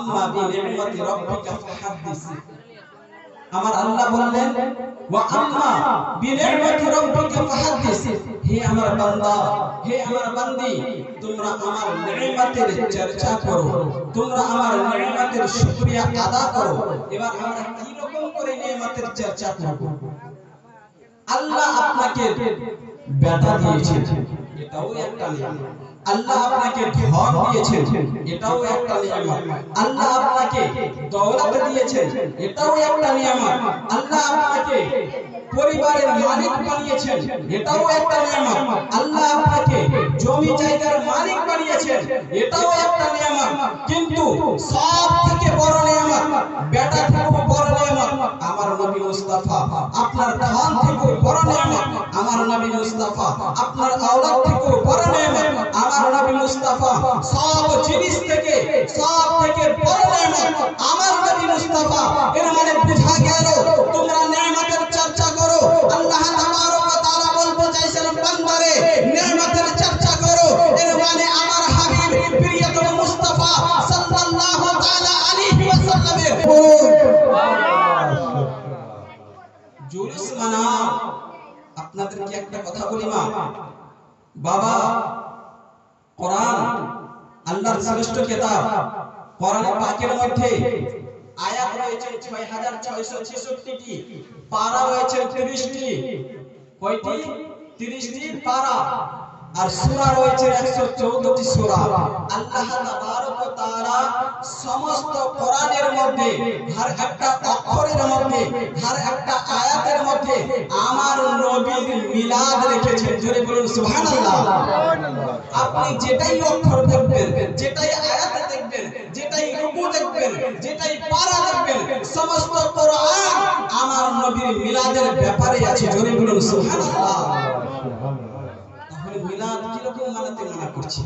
আম্মা বিনি'মাতি রাব্বিকা ফাহাদ্দিস। আমার আল্লাহ বললেন ওয়া আম্মা বিনি'মাতি রাব্বিকা ফাহাদ্দিস, হে আমার বান্দা, হে আমার বান্দি, তোমরা আমার নেয়ামতের চর্চা করো, তোমরা আমার নেয়ামতের শুকরিয়া আদা করো। এবার আমরা কি রকম করে নেয়ামতের চর্চা করব? আল্লাহ আপনাকে বেটা দিয়েছেন, এটাও একটা নিয়ামত। আল্লাহ আপনাকে ধন দিয়েছেন, এটাও একটা নিয়ামত। আল্লাহ আপনাকে দৌলত দিয়েছেন, এটাও একটা নিয়ামত। আল্লাহ আপনাকে পরিবারের মালিক বানিয়েছেন, এটাও একটা নিয়ামত। আল্লাহ আপনাকে জমি জায়গার মালিক বানিয়েছেন, এটাও একটা নিয়ামত। কিন্তু সবথেকে বড় নিয়ামত, বেটা থেকে বড় নিয়ামত আমার নবী মুস্তাফা। আপনার ধন থেকে বড় নিয়ামত আমার নবী মুস্তাফা। আপনার আওলাদ থেকে বড় নিয়ামত আমার নবী মুস্তাফা। সব জিনিস থেকে সব থেকে বড় নিয়ামত আমার নবী মুস্তাফা। এর মানে বুঝা গেল তোমরা নিয়ামতের চর্চা করো। আল্লাহ তাবারক ওয়া তাআলা বলতে চাইছেন বান্দারে নিয়ামতের চর্চা করো। এর মানে আমার হাবিব প্রিয়তম মুস্তাফা সাল্লাল্লাহু তাআলা আলাইহি ওয়াসাল্লামের জুলুস মানা। আপনাদেরকে একটা কথা বলি মা বাবা, কোরআন আল্লাহর শ্রেষ্ঠ কিতাব। কোরআন পাকের মধ্যে আয়াত রয়েছে ৬৬৬৬টি, পারা রয়েছে ৩০টি। কয়টি? ৩০টি পারা। আর সূরা রয়েছে ১১৪টি সূরা। আল্লাহ তাবারক ওয়া তাআলা সমস্ত কোরআনের মধ্যে হর একটা অক্ষরের মধ্যে হর একটা আয়াতের মধ্যে আমার নবীর মিলাদ রেখেছেন। জোরে বলুন সুবহানাল্লাহ। আপনি যেটাই অক্ষর দেখবেন, যেটাই আয়াত দেখবেন, যেটাই রুকু দেখবেন, যেটাই পারা দেখবেন, সমস্ত কোরআন আমার নবীর মিলাদের ব্যাপারে আছে। জোরে বলুন সুবহানাল্লাহ। তাহলে মিলাদ কি রকম মানাতে মানা করছি?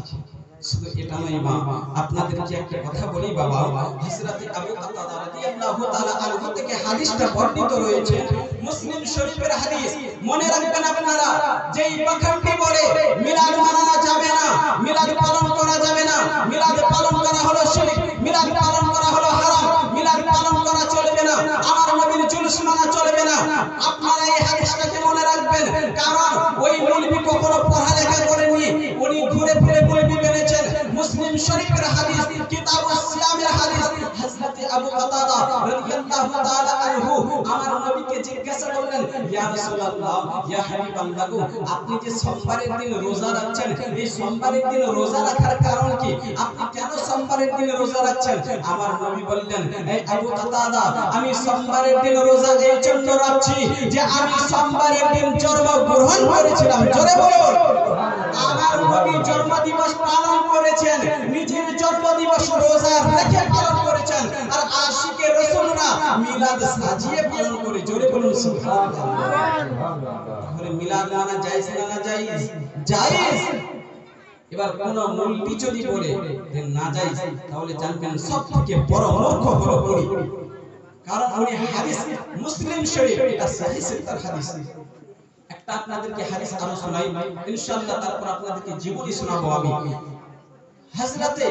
শুধু এটা নয় মা, আপনাদেরকে একটা কথা বলি বাবা। হযরত আবু কাতাদা রাদিয়াল্লাহু তাআলা আনহু থেকে হাদিসটা বর্ণিত রয়েছে, মুসলিম শরীফের হাদিস। মনে রাখবেন আপনারা, যেই পাখন্ডী বলে মিলাদ মানানো যাবে না, মিলাদ পালন করা যাবে না, মিলাদ পালন করা হলো শিরক, মিলাদ পালন করা হলো হারাম, মিলাদ পালন করা চলবে না, আমার নবীর জুলুস মানা চলবে না, আপনারা এই হাদিসটাকে মনে রাখবেন। কারণ ওই মৌলবি কখনো পড়ালেখা করেননি, উনি ঘুরে ফিরে মৌলবি বেনেছেন। মুসলিম শরীফের হাদিস, কিতাবুস সিয়ামের হাদিস। হযরত আবু কাতাদা রাদিয়াল্লাহু তাআলা আনহু আমার নবীকে জিজ্ঞাসা করলেন, ইয়া রাসূলুল্লাহ, ইয়া হাবিবাল্লাহ, আপনি যে সোমবারের দিন রোজা রাখছেন, এই সোমবারের দিন রোজা রাখার কারণ কি? আপনি কেন সোমবারের দিন রোজা রাখছেন? আমার নবী বললেন, এই আবু কাতাদা, আমি সোমবারের দিন রোজা এই জন্য রাখছি যে আমি সোমবারের দিন জন্মগ্রহণ করেছিলাম। জোরে বলুন। আমার নবী জন্মদিবস পালন করেছেন, নিজের জন্মদিবস রোজা রেখে পালন করেছেন। আর আশিকে রাসূলরা মিলাদ সাজিয়ে পালন করে। জোরে বলুন সুবহানাল্লাহ। তাহলে মিলাদ মানা জায়েজ না না জায়েজ? জায়েজ। এবার কোন মৌলবি যদি বলে যে না জায়েজ, তাহলে জানবেন সবথেকে বড় মূর্খ হলো উনি। কারণ উনি হাদিস, মুসলিম শরীফ, এটা সহিহ সিত্তার হাদিস। একটা আপনাদেরকে হাদিস আরো শোনাই ইনশাআল্লাহ, তারপর আপনাদেরকে জীবনী শোনাবো আমি। হযরতে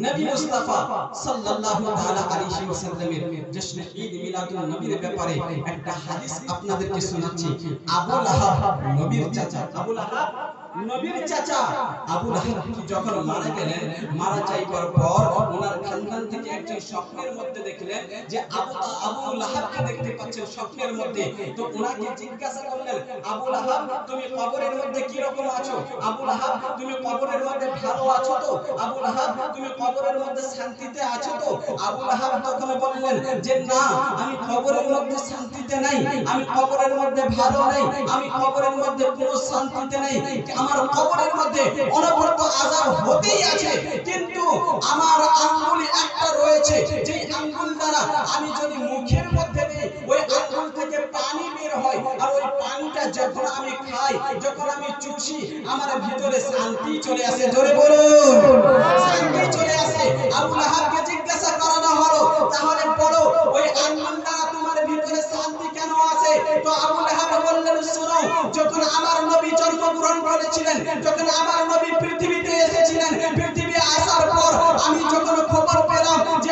নবী মুস্তাফা সাল্লাল্লাহু তাআলা আলাইহি ওয়াসাল্লামের জশ্ন ঈদ মিলাদুন নবীর ব্যাপারে একটা হাদিস আপনাদেরকে শোনাচ্ছি। আবু লাহাব নবীর চাচা, আবু লাহাব নবীর চাচা। আবু লাহাব যখন মারা গেলেন, মারা যাইবার পর ওনার খানদান থেকে একজন স্বপ্নের মধ্যে দেখলেন যে আবু লাহাবকে দেখতে পাচ্ছেন স্বপ্নের মধ্যে। তো ওনাকে জিজ্ঞাসা করলেন, আবু লাহাব, তুমি কবরের মধ্যে কি রকম আছো? আবু লাহাব, তুমি কবরের মধ্যে ভালো আছো তো? আবু লাহাব, তুমি কবরের মধ্যে শান্তিতে আছো তো? আবু লাহাব তখন বললেন যে না, আমি কবরের মধ্যে শান্তিতে নাই, আমি কবরের মধ্যে ভালো নাই, আমি কবরের মধ্যে কোনো শান্তিতে নাই, আমার কবরের মধ্যে অনবরত আযাব হতেই আছে। কিন্তু আমার আঙ্গুল একটা রয়েছে, যেই আঙ্গুল দ্বারা আমি যদি মুখের মধ্যে দিই, ওই আঙ্গুল থেকে পানি বের হয়, আর ওই পানিটা যখন আমি খাই, যখন আমি চুষি, আমার ভিতরে শান্তি চলে আসে। জোরে বলুন, শান্তি চলে আসে। আবু লাহাবকে জিজ্ঞাসা করানো হলো, তাহলে বলো ওই আঙ্গুল দ্বারা তোমার ভিতরে শান্তি কেন আসে? তো আবু লাহাব বললেন, শোনো, যখন আমার নবী জন্মগ্রহণ করেছিলেন, যখন আমার নবী পৃথিবীতে এসেছিলেন, পৃথিবী আসার পর আমি যখন খবর পেলাম যে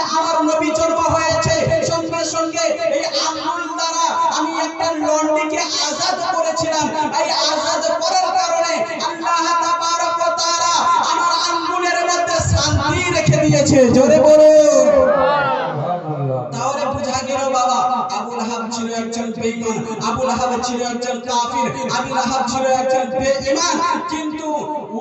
দিচ্ছে, জোরে বলো। তাহলে বোঝা গেল বাবা, আবু লাহাব ছিল একজন বেঈমান, আবু লাহাব ছিল একজন কাফির, আবু লাহাব ছিল একজন বেঈমান, কিন্তু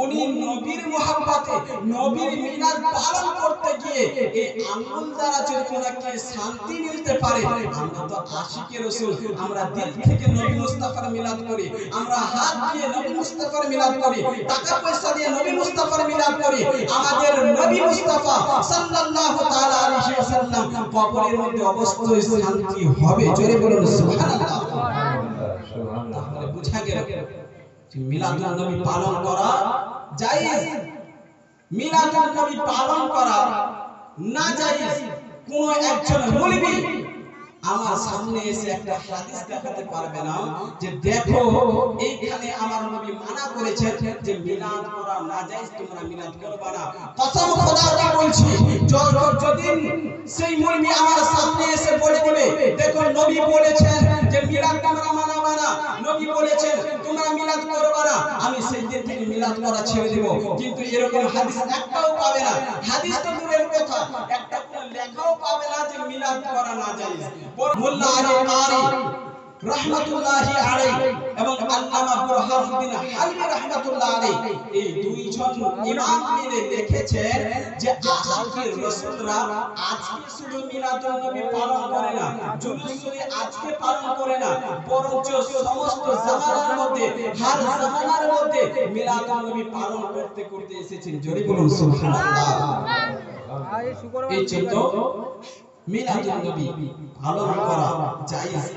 উনি নবীর মুহাব্বতে নবীর মিলাদ পালন করতে গিয়ে এই আঙ্গুল দ্বারা যদি কোনাকে শান্তি মিলতে পারে, আমরা তো আশিকে রাসূল, আমরা দিল থেকে নবী মুস্তাফার মিলাদ করি, আমরা হাত দিয়ে নবী মুস্তাফার মিলাদ করি, টাকা পয়সা দিয়ে নবী মুস্তাফার মিলাদ করি। আমাদের নবী মুস্তাফা সাল্লাল্লাহু তাআলা আলাইহি ওয়াসাল্লাম কবরের মধ্যে অবশ্যই শান্তি হবে, জোরে বলুন সুবহানাল্লাহ। তাহলে বুঝা গেল যে মিলাদুন নবী পালন করা জায়েজ, মিলাদুন নবী পালন করা না জায়েজ। কোন একজন মৌলবী আমার সামনে এসে একটা হাদিস দেখাতে পারবে না যে দেখো এইখানে আমার নবী মানা করেছেন যে মিলাদ করা নাজায়েজ, তোমরা মিলাদ করবে না। কসম খোদাকে বলছি, যদি সেই মৌলবী আমার সামনে এসে বলে দিবে দেখো নবী বলেছেন যে মিলাদ তোমরা মানাবে না, নবী বলেছেন তোমরা মিলাদ করবে না, আমি সেই দিন থেকে মিলাদ করা ছেড়ে দেব। কিন্তু এরকম হাদিস একটাও পাবে না, হাদিস তো দূরের কথা, একটা কোনো লেখাও পাবে না যে মিলাদ করা নাজায়েজ। মোল্লা আলী কারি রাহমাতুল্লাহি আলাইহি এবং আল্লামা বুরহানুদ্দিন হালবি রাহমাতুল্লাহি আলাইহি এই দুইজন ইমাম মিলে লিখেছেন যে আশিকের রাসূলরা আজকে শুধু মিলাদুন নবী পালন করে না, জুলুস শুধু আজকে পালন করে না, বরঞ্চ সমস্ত জামানার মধ্যে হার জামানার মধ্যে মিলাদুন নবী পালন করতে করতে এসেছেন, জোরে বলুন সুবহানাল্লাহ। এই জন্য মিলাদুন নবী পালন করা জায়েজ।